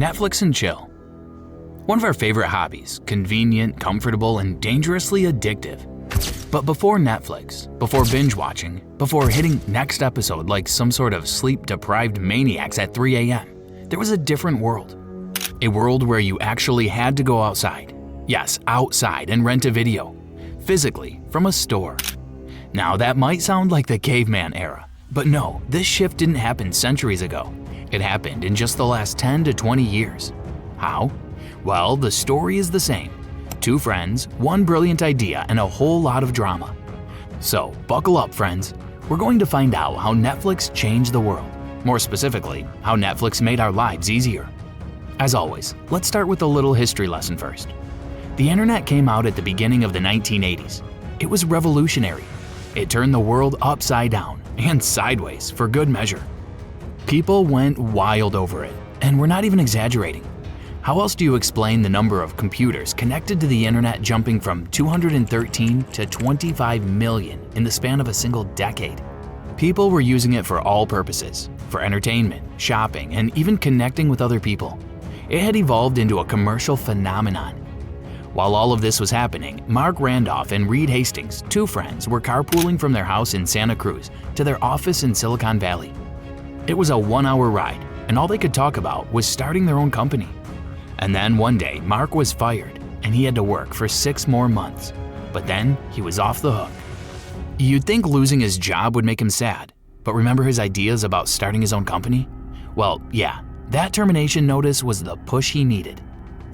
Netflix and chill. One of our favorite hobbies, convenient, comfortable, and dangerously addictive. But before Netflix, before binge watching, before hitting next episode like some sort of sleep-deprived maniacs at 3 a.m., there was a different world. A world where you actually had to go outside. Yes, outside and rent a video. Physically, from a store. Now that might sound like the caveman era, but no, this shift didn't happen centuries ago. It happened in just the last 10 to 20 years. How? Well, the story is the same. Two friends, one brilliant idea, and a whole lot of drama. So, buckle up, friends. We're going to find out how Netflix changed the world. More specifically, how Netflix made our lives easier. As always, let's start with a little history lesson first. The internet came out at the beginning of the 1980s. It was revolutionary. It turned the world upside down and sideways for good measure. People went wild over it, and we're not even exaggerating. How else do you explain the number of computers connected to the internet jumping from 213 to 25 million in the span of a single decade? People were using it for all purposes, for entertainment, shopping, and even connecting with other people. It had evolved into a commercial phenomenon. While all of this was happening, Mark Randolph and Reed Hastings, two friends, were carpooling from their house in Santa Cruz to their office in Silicon Valley. It was a 1-hour ride, and all they could talk about was starting their own company. And then one day, Mark was fired, and he had to work for 6 more months. But then, he was off the hook. You'd think losing his job would make him sad, but remember his ideas about starting his own company? Well, yeah, that termination notice was the push he needed.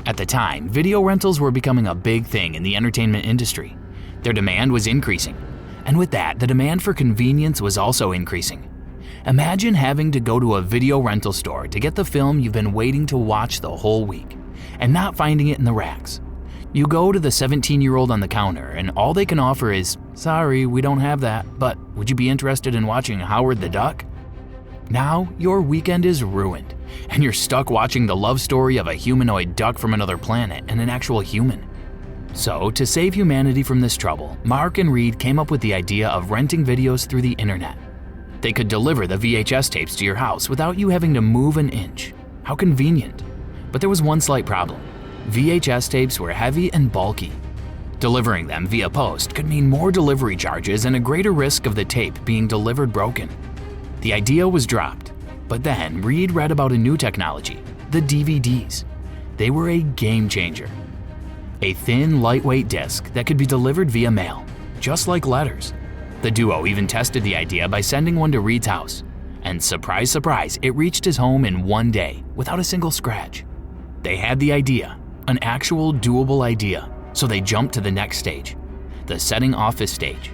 At the time, video rentals were becoming a big thing in the entertainment industry. Their demand was increasing, and with that, the demand for convenience was also increasing. Imagine having to go to a video rental store to get the film you've been waiting to watch the whole week, and not finding it in the racks. You go to the 17-year-old on the counter, and all they can offer is, "Sorry, we don't have that, but would you be interested in watching Howard the Duck?" Now, your weekend is ruined, and you're stuck watching the love story of a humanoid duck from another planet and an actual human. So, to save humanity from this trouble, Mark and Reed came up with the idea of renting videos through the internet. They could deliver the VHS tapes to your house without you having to move an inch. How convenient. But there was one slight problem. VHS tapes were heavy and bulky. Delivering them via post could mean more delivery charges and a greater risk of the tape being delivered broken. The idea was dropped, but then Reed read about a new technology, the DVDs. They were a game changer. A thin, lightweight disc that could be delivered via mail, just like letters. The duo even tested the idea by sending one to Reed's house. And surprise, surprise, it reached his home in one day without a single scratch. They had the idea, an actual doable idea, so they jumped to the next stage, the setting office stage.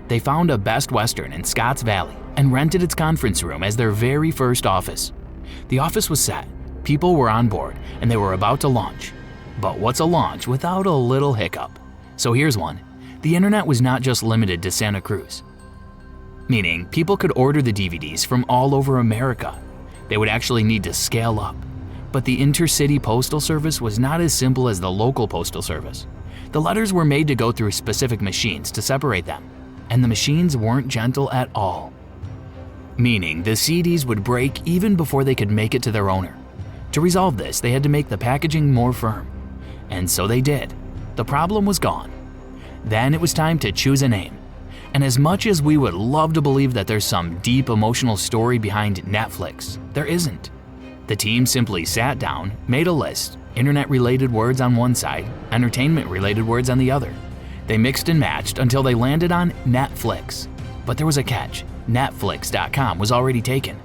They found a Best Western in Scotts Valley and rented its conference room as their very first office. The office was set, people were on board, and they were about to launch. But what's a launch without a little hiccup? So here's one. The internet was not just limited to Santa Cruz. Meaning, people could order the DVDs from all over America. They would actually need to scale up. But the intercity postal service was not as simple as the local postal service. The letters were made to go through specific machines to separate them, and the machines weren't gentle at all. Meaning, the CDs would break even before they could make it to their owner. To resolve this, they had to make the packaging more firm. And so they did. The problem was gone. Then it was time to choose a name. And as much as we would love to believe that there's some deep emotional story behind Netflix, there isn't. The team simply sat down, made a list, internet-related words on one side, entertainment-related words on the other. They mixed and matched until they landed on Netflix. But there was a catch. Netflix.com was already taken.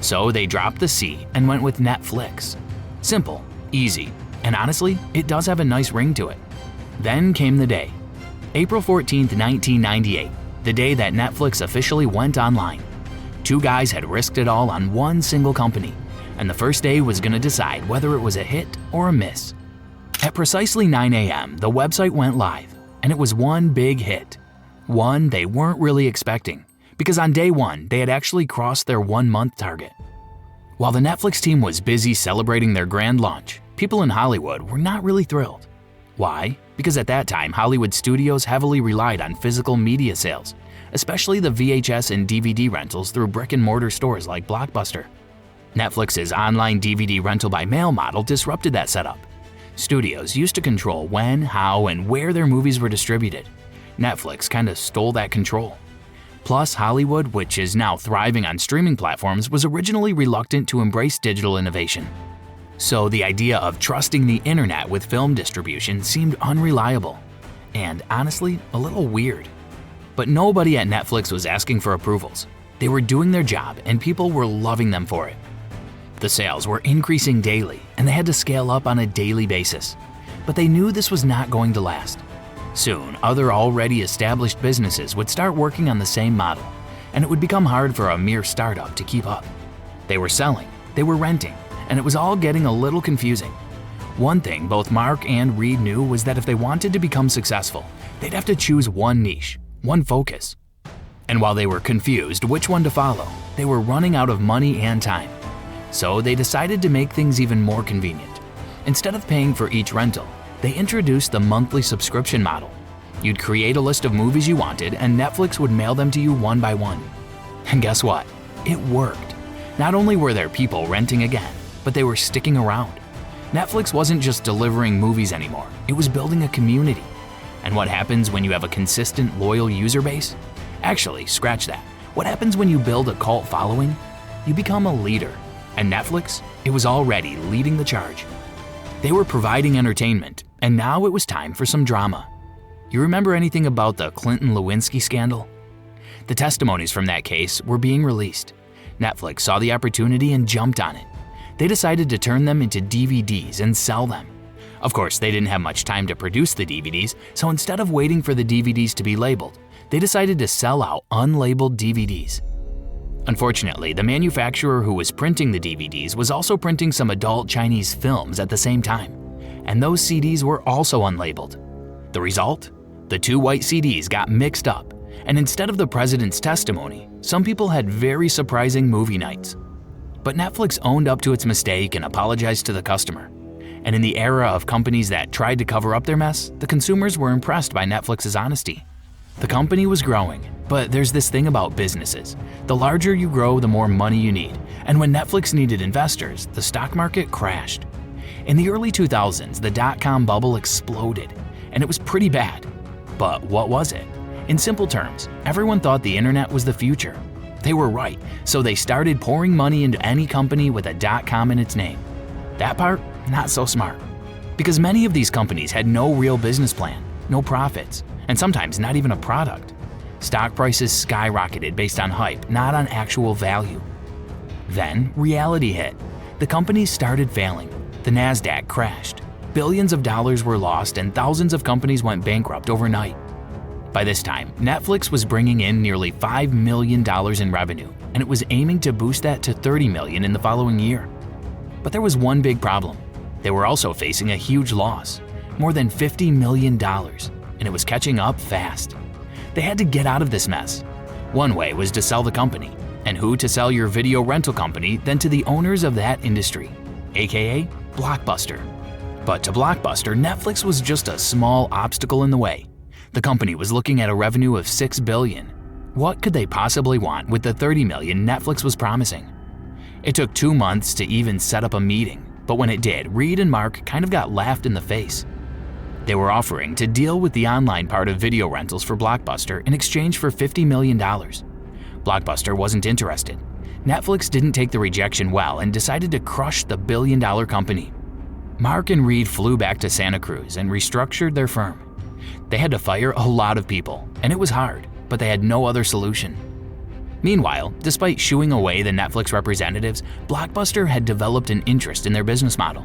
So they dropped the C and went with Netflix. Simple, easy, and honestly, it does have a nice ring to it. Then came the day. April 14th, 1998, the day that Netflix officially went online. Two guys had risked it all on one single company, and the first day was going to decide whether it was a hit or a miss. At precisely 9 a.m., the website went live, and it was one big hit. One they weren't really expecting, because on day one, they had actually crossed their 1-month target. While the Netflix team was busy celebrating their grand launch, people in Hollywood were not really thrilled. Why? Because at that time, Hollywood studios heavily relied on physical media sales, especially the VHS and DVD rentals through brick-and-mortar stores like Blockbuster. Netflix's online DVD rental by mail model disrupted that setup. Studios used to control when, how, and where their movies were distributed. Netflix kinda stole that control. Plus, Hollywood, which is now thriving on streaming platforms, was originally reluctant to embrace digital innovation. So the idea of trusting the internet with film distribution seemed unreliable, and honestly, a little weird. But nobody at Netflix was asking for approvals. They were doing their job, and people were loving them for it. The sales were increasing daily, and they had to scale up on a daily basis. But they knew this was not going to last. Soon, other already established businesses would start working on the same model, and it would become hard for a mere startup to keep up. They were selling, they were renting, and it was all getting a little confusing. One thing both Mark and Reed knew was that if they wanted to become successful, they'd have to choose one niche, one focus. And while they were confused which one to follow, they were running out of money and time. So they decided to make things even more convenient. Instead of paying for each rental, they introduced the monthly subscription model. You'd create a list of movies you wanted, and Netflix would mail them to you one by one. And guess what? It worked. Not only were there people renting again, but they were sticking around. Netflix wasn't just delivering movies anymore, it was building a community. And what happens when you have a consistent, loyal user base? Actually, scratch that. What happens when you build a cult following? You become a leader. And Netflix, it was already leading the charge. They were providing entertainment, and now it was time for some drama. You remember anything about the Clinton-Lewinsky scandal? The testimonies from that case were being released. Netflix saw the opportunity and jumped on it. They decided to turn them into DVDs and sell them. Of course, they didn't have much time to produce the DVDs, so instead of waiting for the DVDs to be labeled, they decided to sell out unlabeled DVDs. Unfortunately, the manufacturer who was printing the DVDs was also printing some adult Chinese films at the same time, and those CDs were also unlabeled. The result? The two white CDs got mixed up, and instead of the president's testimony, some people had very surprising movie nights. But Netflix owned up to its mistake and apologized to the customer. And in the era of companies that tried to cover up their mess, the consumers were impressed by Netflix's honesty. The company was growing, but there's this thing about businesses. The larger you grow, the more money you need. And when Netflix needed investors, the stock market crashed. In the early 2000s, the dot-com bubble exploded, and it was pretty bad. But what was it? In simple terms, everyone thought the internet was the future. They were right, so they started pouring money into any company with a .com in its name. That part, not so smart. Because many of these companies had no real business plan, no profits, and sometimes not even a product. Stock prices skyrocketed based on hype, not on actual value. Then, reality hit. The companies started failing. The NASDAQ crashed. Billions of dollars were lost and thousands of companies went bankrupt overnight. By this time, Netflix was bringing in nearly $5 million in revenue, and it was aiming to boost that to $30 million in the following year. But there was one big problem. They were also facing a huge loss, more than $50 million, and it was catching up fast. They had to get out of this mess. One way was to sell the company, and who to sell your video rental company than to the owners of that industry, aka Blockbuster. But to Blockbuster, Netflix was just a small obstacle in the way. The company was looking at a revenue of $6 billion. What could they possibly want with the $30 million Netflix was promising? It took 2 months to even set up a meeting, but when it did, Reed and Mark kind of got laughed in the face. They were offering to deal with the online part of video rentals for Blockbuster in exchange for $50 million. Blockbuster wasn't interested. Netflix didn't take the rejection well and decided to crush the billion-dollar company. Mark and Reed flew back to Santa Cruz and restructured their firm. They had to fire a lot of people, and it was hard, but they had no other solution. Meanwhile, despite shooing away the Netflix representatives, Blockbuster had developed an interest in their business model.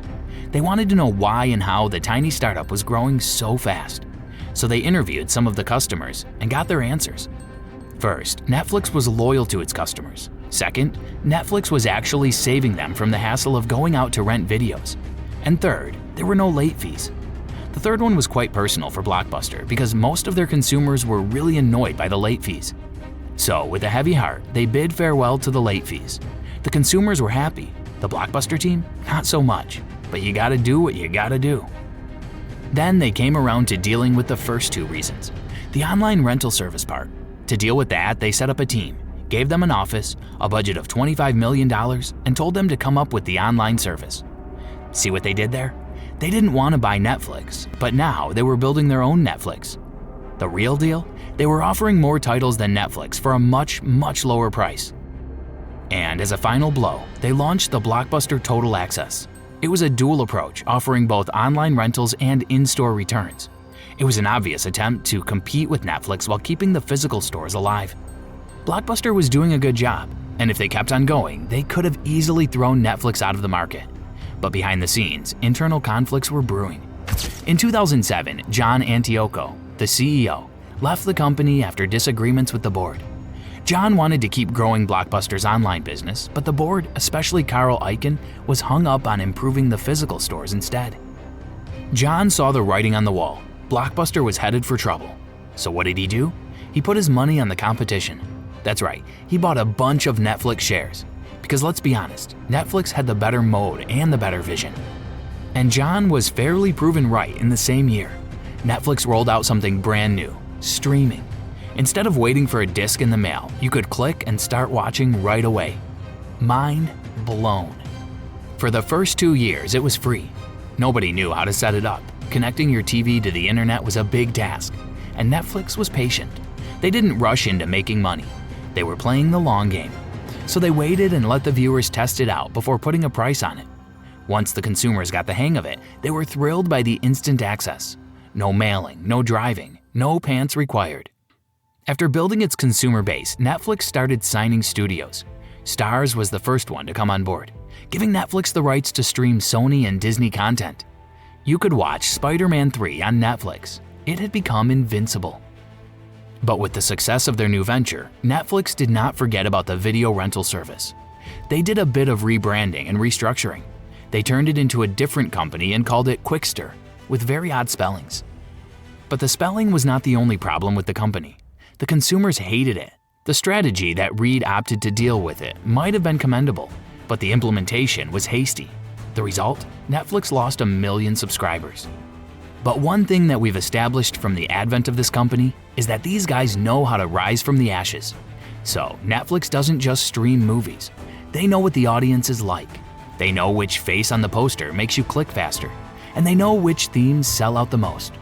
They wanted to know why and how the tiny startup was growing so fast. So they interviewed some of the customers and got their answers. First, Netflix was loyal to its customers. Second, Netflix was actually saving them from the hassle of going out to rent videos. And third, there were no late fees. The third one was quite personal for Blockbuster because most of their consumers were really annoyed by the late fees. So, with a heavy heart, they bid farewell to the late fees. The consumers were happy. The Blockbuster team, not so much. But you gotta do what you gotta do. Then they came around to dealing with the first two reasons. The online rental service part. To deal with that, they set up a team. gave them an office, a budget of $25 million, and told them to come up with the online service. See what they did there? They didn't want to buy Netflix, but now they were building their own Netflix. The real deal? They were offering more titles than Netflix for a much, much lower price. And as a final blow, they launched the blockbuster Total Access. It was a dual approach, offering both online rentals and in-store returns. It was an obvious attempt to compete with Netflix while keeping the physical stores alive. Blockbuster was doing a good job, and if they kept on going, they could have easily thrown Netflix out of the market. But behind the scenes, internal conflicts were brewing. In 2007, John Antioco, the CEO, left the company after disagreements with the board. John wanted to keep growing Blockbuster's online business, but the board, especially Carl Icahn, was hung up on improving the physical stores instead. John saw the writing on the wall. Blockbuster was headed for trouble. So what did he do? He put his money on the competition. That's right, he bought a bunch of Netflix shares. Because let's be honest, Netflix had the better mode and the better vision. And John was fairly proven right in the same year. Netflix rolled out something brand new, streaming. Instead of waiting for a disc in the mail, you could click and start watching right away. Mind blown. For the first 2 years, it was free. Nobody knew how to set it up. Connecting your TV to the internet was a big task, and Netflix was patient. They didn't rush into making money. They were playing the long game. So they waited and let the viewers test it out before putting a price on it. Once the consumers got the hang of it, they were thrilled by the instant access. No mailing, no driving, no pants required. After building its consumer base, Netflix started signing studios. Starz was the first one to come on board, giving Netflix the rights to stream Sony and Disney content. You could watch Spider-Man 3 on Netflix. It had become invincible. But with the success of their new venture, Netflix did not forget about the video rental service. They did a bit of rebranding and restructuring. They turned it into a different company and called it Quickster, with very odd spellings. But the spelling was not the only problem with the company. The consumers hated it. The strategy that Reed opted to deal with it might have been commendable, but the implementation was hasty. The result? Netflix lost 1 million subscribers. But one thing that we've established from the advent of this company is that these guys know how to rise from the ashes. So Netflix doesn't just stream movies. They know what the audience is like. They know which face on the poster makes you click faster, and they know which themes sell out the most.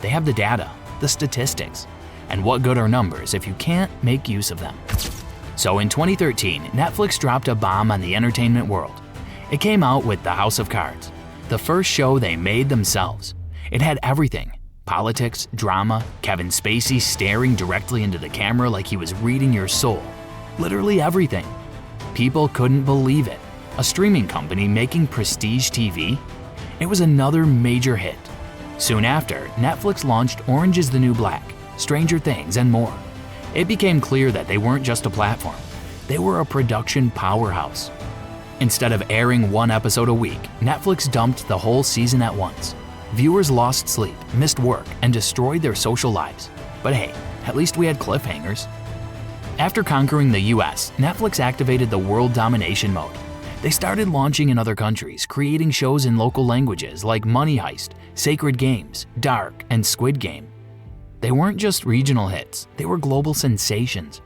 They have the data, the statistics, and what good are numbers if you can't make use of them? So in 2013, Netflix dropped a bomb on the entertainment world. It came out with The House of Cards, the first show they made themselves. It had everything: politics, drama, Kevin Spacey staring directly into the camera like he was reading your soul. Literally everything. People couldn't believe it. A streaming company making prestige TV? It was another major hit. Soon after, Netflix launched Orange is the New Black, Stranger Things, and more. It became clear that they weren't just a platform. They were a production powerhouse. Instead of airing one episode a week, Netflix dumped the whole season at once. Viewers lost sleep, missed work, and destroyed their social lives. But hey, at least we had cliffhangers. After conquering the US, Netflix activated the world domination mode. They started launching in other countries, creating shows in local languages like Money Heist, Sacred Games, Dark, and Squid Game. They weren't just regional hits, they were global sensations.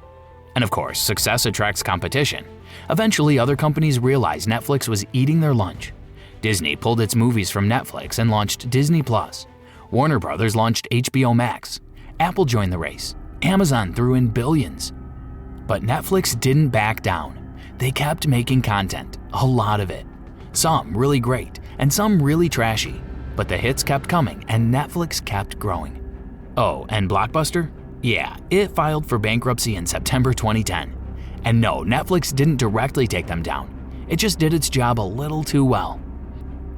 And of course, success attracts competition. Eventually, other companies realized Netflix was eating their lunch. Disney pulled its movies from Netflix and launched Disney+. Warner Brothers launched HBO Max. Apple joined the race. Amazon threw in billions. But Netflix didn't back down. They kept making content, a lot of it. Some really great, and some really trashy. But the hits kept coming, and Netflix kept growing. Oh, and Blockbuster? Yeah, it filed for bankruptcy in September 2010. And no, Netflix didn't directly take them down. It just did its job a little too well.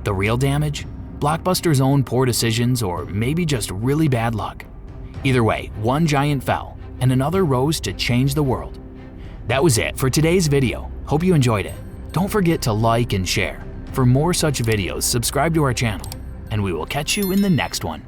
The real damage? Blockbuster's own poor decisions, or maybe just really bad luck. Either way, one giant fell, and another rose to change the world. That was it for today's video. Hope you enjoyed it. Don't forget to like and share. For more such videos, subscribe to our channel, and we will catch you in the next one.